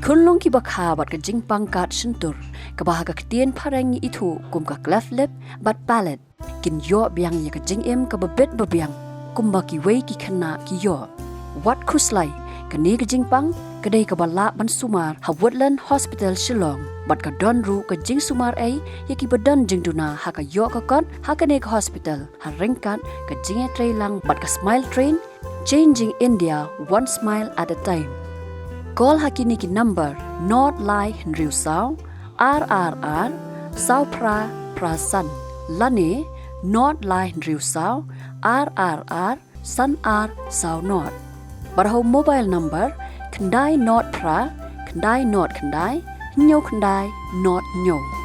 Ikunlong ki bakha bat ka Jingpang kat Shyntur ka bahaga ketien parangi itu kum ka cleft lip bat palate kin yo biang ya ka jingim ka babet babiang kum ba ki wei ki khana ki yo wat Khuslai ka ni ka Jingpang kadai ka bala ban sumar ha Woodland Hospital Shillong bat ka don ru ka Jingsumar ai ya ki badan jingduna ha ka yo ka kon ha ka ne ka hospital ha ringkat ka jinge trailang bat ka smile train changing India one smile at a time. Call hakini ki number not lie Henry Sao RRR Sao Prasan Lane not lie Henry Sao RRR San R Sao not. Barho mobile number Kandai not pra Kandai not Kandai Nyo Kandai not Nyo.